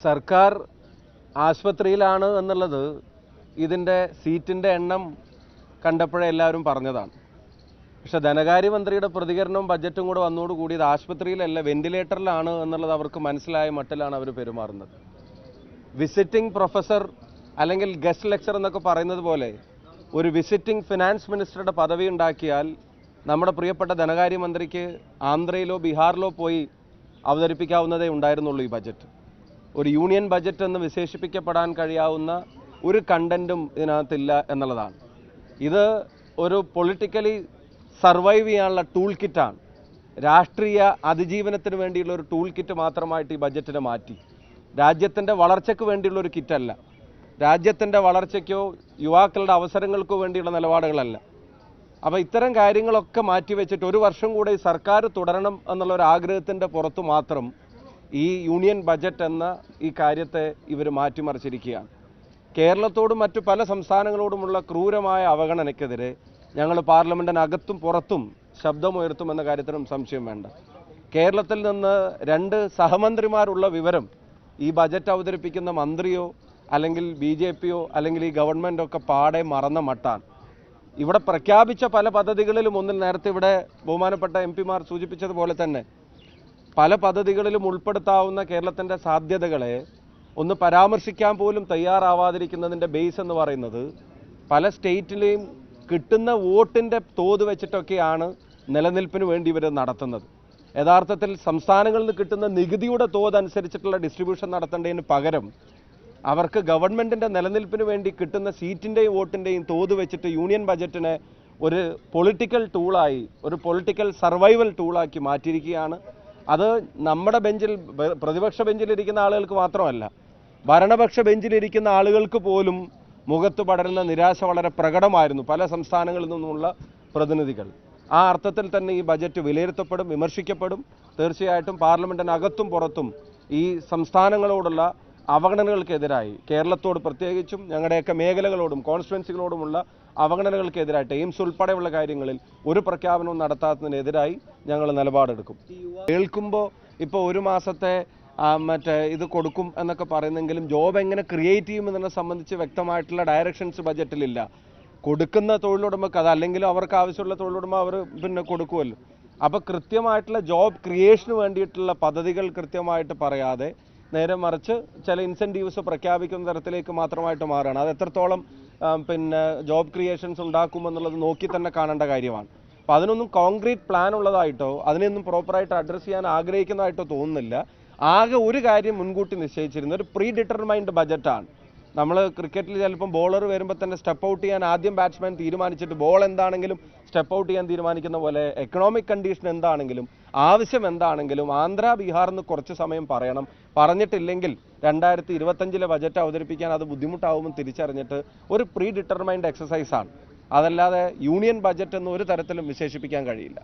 സർക്കാർ ആശുപത്രിയിലാണ് എന്നുള്ളത് ഇതിൻ്റെ സീറ്റിൻ്റെ എണ്ണം കണ്ടപ്പോഴേ എല്ലാവരും പറഞ്ഞതാണ്. പക്ഷേ ധനകാര്യമന്ത്രിയുടെ പ്രതികരണവും ബജറ്റും കൂടെ വന്നതോടുകൂടി ഇത് ആശുപത്രിയിലല്ല വെന്റിലേറ്ററിലാണ് എന്നുള്ളത് അവർക്ക് മനസ്സിലായ മട്ടിലാണ് അവർ പെരുമാറുന്നത്. വിസിറ്റിംഗ് പ്രൊഫസർ അല്ലെങ്കിൽ ഗസ്റ്റ് ലെക്ചർ എന്നൊക്കെ പറയുന്നത് പോലെ ഒരു വിസിറ്റിംഗ് ഫിനാൻസ് മിനിസ്റ്ററുടെ പദവി ഉണ്ടാക്കിയാൽ നമ്മുടെ പ്രിയപ്പെട്ട ധനകാര്യമന്ത്രിക്ക് ആന്ധ്രയിലോ ബീഹാറിലോ പോയി അവതരിപ്പിക്കാവുന്നതേ ഉണ്ടായിരുന്നുള്ളൂ. ഈ ബജറ്റ് ഒരു യൂണിയൻ ബജറ്റ് എന്ന് വിശേഷിപ്പിക്കപ്പെടാൻ കഴിയാവുന്ന ഒരു കണ്ടന്റും ഇതിനകത്തില്ല എന്നുള്ളതാണ്. ഇത് ഒരു പൊളിറ്റിക്കലി സർവൈവ് ചെയ്യാനുള്ള ടൂൾ കിറ്റാണ്. രാഷ്ട്രീയ അതിജീവനത്തിന് വേണ്ടിയുള്ള ഒരു ടൂൾ കിറ്റ് മാത്രമായിട്ട് ഈ ബജറ്റിനെ മാറ്റി. രാജ്യത്തിൻ്റെ വളർച്ചയ്ക്ക് വേണ്ടിയുള്ള ഒരു കിറ്റല്ല, രാജ്യത്തിൻ്റെ വളർച്ചയ്ക്കോ യുവാക്കളുടെ അവസരങ്ങൾക്കോ വേണ്ടിയുള്ള നിലപാടുകളല്ല. അപ്പോൾ ഇത്തരം കാര്യങ്ങളൊക്കെ മാറ്റിവെച്ചിട്ട് ഒരു വർഷം കൂടെ ഈ സർക്കാർ തുടരണം എന്നുള്ള ഒരു ആഗ്രഹത്തിൻ്റെ പുറത്തു മാത്രം ഈ യൂണിയൻ ബജറ്റ് എന്ന ഈ കാര്യത്തെ ഇവർ മാറ്റിമറിച്ചിരിക്കുകയാണ്. കേരളത്തോടും മറ്റു പല സംസ്ഥാനങ്ങളോടുമുള്ള ക്രൂരമായ അവഗണനയ്ക്കെതിരെ ഞങ്ങൾ പാർലമെൻറ്റിനകത്തും പുറത്തും ശബ്ദമുയർത്തുമെന്ന കാര്യത്തിനും സംശയം വേണ്ട. കേരളത്തിൽ നിന്ന് 2 സഹമന്ത്രിമാരുള്ള വിവരം ഈ ബജറ്റ് അവതരിപ്പിക്കുന്ന മന്ത്രിയോ അല്ലെങ്കിൽ BJPയോ അല്ലെങ്കിൽ ഈ ഗവൺമെൻറ്റൊക്കെ പാടെ മറന്ന മട്ടാണ്. ഇവിടെ പ്രഖ്യാപിച്ച പല പദ്ധതികളിലും ഒന്നിൽ നേരത്തെ ഇവിടെ ബഹുമാനപ്പെട്ട MP മാർ സൂചിപ്പിച്ചതുപോലെ തന്നെ പല പദ്ധതികളിലും ഉൾപ്പെടുത്താവുന്ന കേരളത്തിൻ്റെ സാധ്യതകളെ ഒന്ന് പരാമർശിക്കാൻ പോലും തയ്യാറാവാതിരിക്കുന്നതിൻ്റെ ബേസ് എന്ന് പറയുന്നത് പല സ്റ്റേറ്റിലെയും കിട്ടുന്ന വോട്ടിൻ്റെ തോത് വെച്ചിട്ടൊക്കെയാണ് നിലനിൽപ്പിന് വേണ്ടി ഇവർ നടത്തുന്നത്. യഥാർത്ഥത്തിൽ സംസ്ഥാനങ്ങളിൽ നിന്ന് കിട്ടുന്ന നികുതിയുടെ തോത് അനുസരിച്ചിട്ടുള്ള ഡിസ്ട്രിബ്യൂഷൻ നടത്തേണ്ടതിന് പകരം അവർക്ക് ഗവൺമെൻറ്റിൻ്റെ നിലനിൽപ്പിന് വേണ്ടി കിട്ടുന്ന സീറ്റിൻ്റെയും വോട്ടിൻ്റെയും തോത് വെച്ചിട്ട് യൂണിയൻ ബജറ്റിനെ ഒരു പൊളിറ്റിക്കൽ ടൂളായി, ഒരു പൊളിറ്റിക്കൽ സർവൈവൽ ടൂളാക്കി മാറ്റിയിരിക്കുകയാണ്. അത് നമ്മുടെ ബെഞ്ചിൽ, പ്രതിപക്ഷ ബെഞ്ചിലിരിക്കുന്ന ആളുകൾക്ക് മാത്രമല്ല, ഭരണപക്ഷ ബെഞ്ചിലിരിക്കുന്ന ആളുകൾക്ക് പോലും മുഖത്ത് പടരുന്ന നിരാശ വളരെ പ്രകടമായിരുന്നു പല സംസ്ഥാനങ്ങളിൽ നിന്നുമുള്ള പ്രതിനിധികൾ. ആ അർത്ഥത്തിൽ തന്നെ ഈ ബജറ്റ് വിലയിരുത്തപ്പെടും, വിമർശിക്കപ്പെടും. തീർച്ചയായിട്ടും പാർലമെൻറ്റിനകത്തും പുറത്തും ഈ സംസ്ഥാനങ്ങളോടുള്ള അവഗണനകൾക്കെതിരായി, കേരളത്തോട് പ്രത്യേകിച്ചും ഞങ്ങളുടെയൊക്കെ മേഖലകളോടും കോൺസ്റ്റിറ്റ്യുവൻസികളോടുമുള്ള അവഗണനകൾക്കെതിരായിട്ട് എയിംസ് ഉൾപ്പെടെയുള്ള കാര്യങ്ങളിൽ ഒരു പ്രഖ്യാപനവും നടത്താത്തതിനെതിരായി ഞങ്ങൾ നിലപാടെടുക്കും. കേൾക്കുമ്പോൾ ഇപ്പോൾ ഒരു മാസത്തെ ഇത് കൊടുക്കും എന്നൊക്കെ പറയുന്നെങ്കിലും ജോബ് എങ്ങനെ ക്രിയേറ്റ് ചെയ്യുമെന്നതിനെ സംബന്ധിച്ച് വ്യക്തമായിട്ടുള്ള ഡയറക്ഷൻസ് ബജറ്റിലില്ല. കൊടുക്കുന്ന തൊഴിലുടമക്ക് അത് അല്ലെങ്കിലും അവർക്ക് ആവശ്യമുള്ള തൊഴിലുടമ അവർ കൊടുക്കുമല്ലോ. അപ്പോൾ കൃത്യമായിട്ടുള്ള ജോബ് ക്രിയേഷന് വേണ്ടിയിട്ടുള്ള പദ്ധതികൾ കൃത്യമായിട്ട് പറയാതെ നേരെ മറിച്ച് ചില ഇൻസെൻറ്റീവ്സ് പ്രഖ്യാപിക്കുന്ന തരത്തിലേക്ക് മാത്രമായിട്ട് മാറുകയാണ്. അത് എത്രത്തോളം ജോബ് ക്രിയേഷൻസ് ഉണ്ടാക്കുമെന്നുള്ളത് നോക്കി തന്നെ കാണേണ്ട കാര്യമാണ്. അപ്പോൾ അതിനൊന്നും കോൺക്രീറ്റ് പ്ലാൻ ഉള്ളതായിട്ടോ അതിനെയൊന്നും പ്രോപ്പറായിട്ട് അഡ്രസ്സ് ചെയ്യാൻ ആഗ്രഹിക്കുന്നതായിട്ടോ തോന്നുന്നില്ല. ആകെ ഒരു കാര്യം മുൻകൂട്ടി നിശ്ചയിച്ചിരുന്ന ഒരു പ്രീ ഡിറ്റർമൈൻഡ് ബജറ്റാണ്. നമ്മൾ ക്രിക്കറ്റിൽ ചിലപ്പം ബോളർ വരുമ്പോൾ തന്നെ സ്റ്റെപ്പ് ഔട്ട് ചെയ്യാൻ ആദ്യം ബാറ്റ്സ്മാൻ തീരുമാനിച്ചിട്ട് ബോൾ എന്താണെങ്കിലും സ്റ്റെപ്പ് ഔട്ട് ചെയ്യാൻ തീരുമാനിക്കുന്ന പോലെ എക്കണോമിക് കണ്ടീഷൻ എന്താണെങ്കിലും ആവശ്യം എന്താണെങ്കിലും ആന്ധ്ര ബീഹാറിൽ കുറച്ച് സമയം പറയണം. പറഞ്ഞിട്ടില്ലെങ്കിൽ 2025 ബജറ്റ് അവതരിപ്പിക്കാൻ അത് ബുദ്ധിമുട്ടാവുമെന്ന് തിരിച്ചറിഞ്ഞിട്ട് ഒരു പ്രീ ഡിറ്റർമൈൻഡ് എക്സസൈസാണ്. അതല്ലാതെ യൂണിയൻ ബജറ്റ് എന്ന് ഒരു തരത്തിലും വിശേഷിപ്പിക്കാൻ കഴിയില്ല.